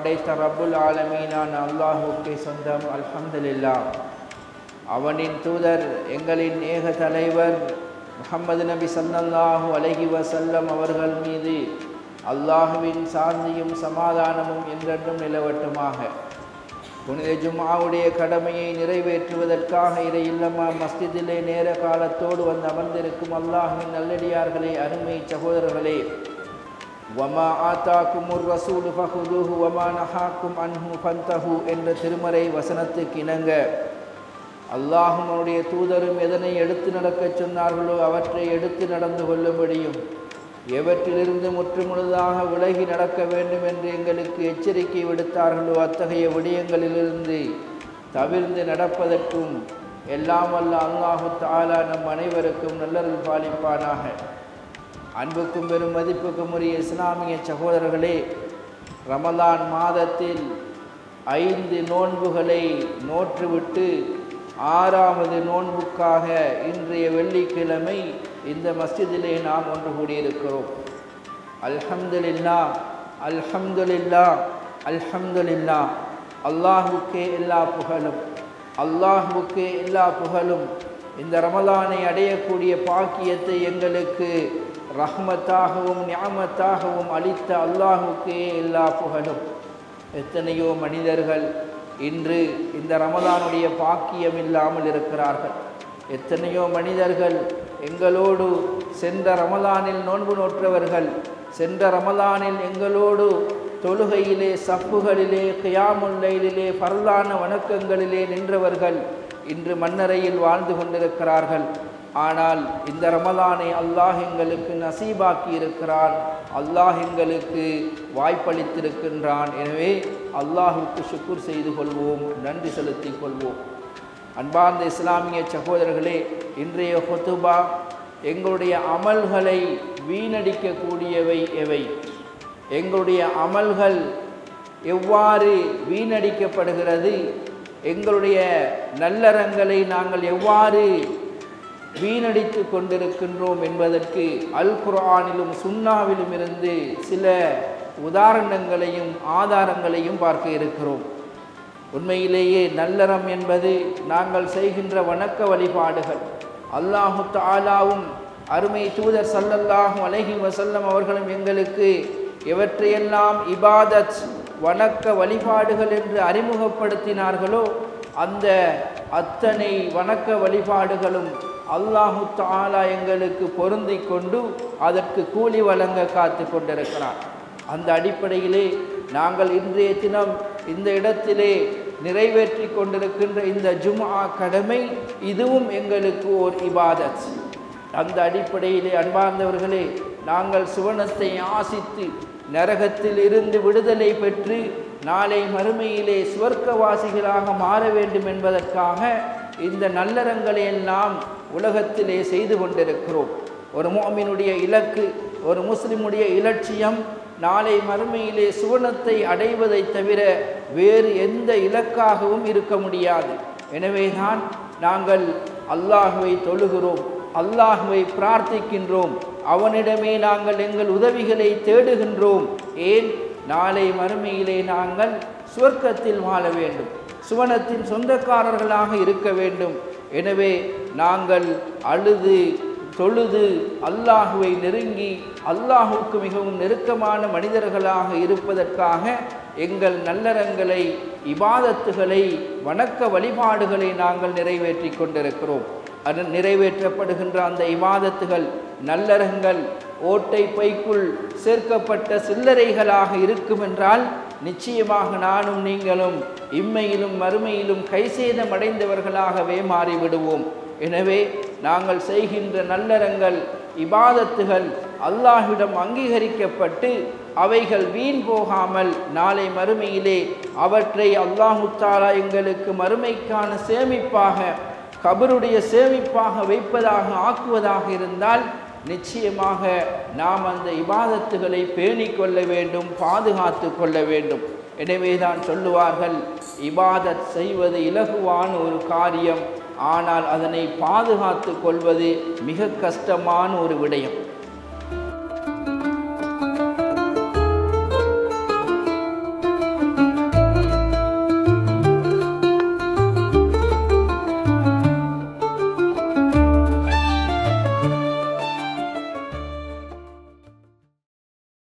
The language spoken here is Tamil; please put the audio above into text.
படைத்த ரப்புல் ஆலமீனான அல்லாஹுக்கே சொந்தம். அல்ஹம்துலில்லாஹ். அவனின் தூதர் எங்களின் ஏக தலைவர் முஹம்மது நபி ஸல்லல்லாஹு அலைஹி வஸல்லம் அவர்கள் மீது அல்லாஹுவின் சாந்தியும் சமாதானமும் என்றென்றும் நிலவட்டுமாக. புனித ஜும்ஆவுடைய கடமையை நிறைவேற்றுவதற்காக இறை இல்லமா மஸ்ஜிதிலே நேர காலத்தோடு வந்து அமர்ந்திருக்கும் அல்லாஹ்வின் நல்லடியார்களே, அருமை சகோதரர்களே, வமா ஆதாக்குமுர் ரசூலு ஃபஹுதுஹு வமா நஹாக்கும் அன்ஹு ஃபன்தஹு என்ற திருமறை வசனத்துக்கு இணங்க அல்லாஹும் அவருடைய தூதரும் எதனை எடுத்து நடக்கச் சொன்னார்களோ அவற்றை எடுத்து நடந்து கொள்ளும்படியும், எவற்றிலிருந்து முற்றுமுழுதாக விலகி நடக்க வேண்டும் என்று எங்களுக்கு எச்சரிக்கை விடுத்தார்களோ அத்தகைய விடயங்களிலிருந்து தவிர்ந்து நடப்பதற்கும் எல்லாம் வல்ல அல்லாஹு தஆலா நம் அனைவருக்கும் நல்லருள் பாலிப்பானாக. அன்புக்கும் பெரும் மதிப்புக்கும் உரிய இஸ்லாமிய சகோதரர்களே, ரமலான் மாதத்தில் 5 நோன்புகளை நோற்றுவிட்டு 6வது நோன்புக்காக இன்றைய வெள்ளிக்கிழமை இந்த மஸ்ஜிதிலே நாம் ஒன்று கூடியிருக்கிறோம். அல்ஹம்துலில்லாஹ், அல்ஹம்துலில்லாஹ், அல்ஹம்துலில்லாஹ். அல்லாஹுக்கே எல்லா புகழும், அல்லாஹுக்கே எல்லா புகழும். இந்த ரமலானை அடையக்கூடிய பாக்கியத்தை எங்களுக்கு ரஹ்மத்தாகவும் நிஅமத்தாகவும் அளித்த அல்லாஹுக்கே எல்லா புகழும். எத்தனையோ மனிதர்கள் இன்று இந்த ரமலானுடைய பாக்கியம் இல்லாமல் இருக்கிறார்கள். எத்தனையோ மனிதர்கள் எங்களோடு சென்ற ரமலானில் நோன்பு நோற்றவர்கள், சென்ற ரமலானில் எங்களோடு தொழுகையிலே, சப்புகளிலே, கியாமுல் லைலிலே, ஃபர்லான வணக்கங்களிலே நின்றவர்கள் இன்று மண்ணறையில் வாழ்ந்து கொண்டிருக்கிறார்கள். ஆனால் இந்த ரமலானை அல்லாஹ் எங்களுக்கு நசீபாக்கி இருக்கிறான், அல்லாஹ் எங்களுக்கு வாய்ப்பளித்திருக்கின்றான். எனவே அல்லாஹுக்கு ஷுக்குர் செய்து கொள்வோம், நன்றி செலுத்திக் கொள்வோம். அன்பார்ந்த இஸ்லாமிய சகோதரர்களே, இன்றைய ஹுதுபா எங்களுடைய அமல்களை வீணடிக்கக்கூடியவை எவை, எங்களுடைய அமல்கள் எவ்வாறு வீணடிக்கப்படுகிறது, எங்களுடைய நல்லறங்களை நாங்கள் எவ்வாறு வீணடித்து கொண்டிருக்கின்றோம் என்பதற்கு அல் குர்ஆனிலும் சுன்னாவிலும் இருந்து சில உதாரணங்களையும் ஆதாரங்களையும் பார்க்க இருக்கிறோம். உண்மையிலேயே நல்லறம் என்பது நாங்கள் செய்கின்ற வணக்க வழிபாடுகள். அல்லாஹு தஆலாவும் அருமை தூதர் ஸல்லல்லாஹு அலைஹி வஸல்லம் அவர்களும் எங்களுக்கு எவற்றையெல்லாம் இபாதத் வணக்க வழிபாடுகள் என்று அறிமுகப்படுத்தினார்களோ அந்த அத்தனை வணக்க வழிபாடுகளும் அல்லாஹு தஆலா எங்களுக்கு பொருந்தி கொண்டு அதற்கு கூலி வழங்க காத்து கொண்டிருக்கிறார். அந்த அடிப்படையிலே நாங்கள் இன்றைய தினம் இந்த இடத்திலே நிறைவேற்றி கொண்டிருக்கின்ற இந்த ஜும்ஆ கடமை, இதுவும் எங்களுக்கு ஓர் இபாதத். அந்த அடிப்படையிலே அன்பார்ந்தவர்களே, நாங்கள் சுவனத்தை ஆசித்து நரகத்தில் இருந்து விடுதலை பெற்று நாளை மறுமையிலே சுவர்க்கவாசிகளாக மாற வேண்டும் என்பதற்காக இந்த நல்லறங்களை எல்லாம் உலகத்திலே செய்து கொண்டிருக்கிறோம். ஒரு முஃமினுடைய இலக்கு, ஒரு முஸ்லிமுடைய இலட்சியம் நாளை மறுமையிலே சுவனத்தை அடைவதை தவிர வேறு எந்த இலக்காகவும் இருக்க முடியாது. எனவேதான் நாங்கள் அல்லாஹுவை தொழுகிறோம், அல்லாஹுவை பிரார்த்திக்கின்றோம், அவனிடமே நாங்கள் எங்கள் உதவிகளை தேடுகின்றோம். ஏன்? நாளை மறுமையிலே நாங்கள் சுவர்க்கத்தில் வாழ வேண்டும், சுவனத்தின் சொந்தக்காரர்களாக இருக்க வேண்டும். எனவே நாங்கள் அழுது தொழுது அல்லாஹுவை நெருங்கி அல்லாஹுக்கு மிகவும் நெருக்கமான மனிதர்களாக இருப்பதற்காக எங்கள் நல்லறங்களை, இபாதத்துகளை, வணக்க வழிபாடுகளை நாங்கள் நிறைவேற்றி கொண்டிருக்கிறோம். அது நிறைவேற்றப்படுகின்ற அந்த இபாதத்துகள், நல்லறங்கள் ஓட்டை பைக்குள் சேர்க்கப்பட்ட சில்லறைகளாக இருக்கும் என்றால் நிச்சயமாக நானும் நீங்களும் இம்மையிலும் மறுமையிலும் கைசேதம் அடைந்தவர்களாகவே மாறிவிடுவோம். எனவே நாங்கள் செய்கின்ற நல்லறங்கள், இபாதத்துகள் அல்லாஹ்விடம் அங்கீகரிக்கப்பட்டு அவைகள் வீண் போகாமல் நாளை மறுமையிலே அவற்றை அல்லாஹ் தஆலா எங்களுக்கு மறுமைக்கான சேமிப்பாக, கபருடைய சேமிப்பாக வைப்பதாக ஆக்குவதாக இருந்தால் நிச்சயமாக நாம் அந்த இபாதத்துகளை பேணிக் கொள்ள வேண்டும், பாதுகாத்து கொள்ள வேண்டும். எனவேதான் சொல்லுவார்கள், இபாதத் செய்வது இலகுவான ஒரு காரியம், ஆனால் அதனை பாதுகாத்து கொள்வது மிக கஷ்டமான ஒரு விடயம்.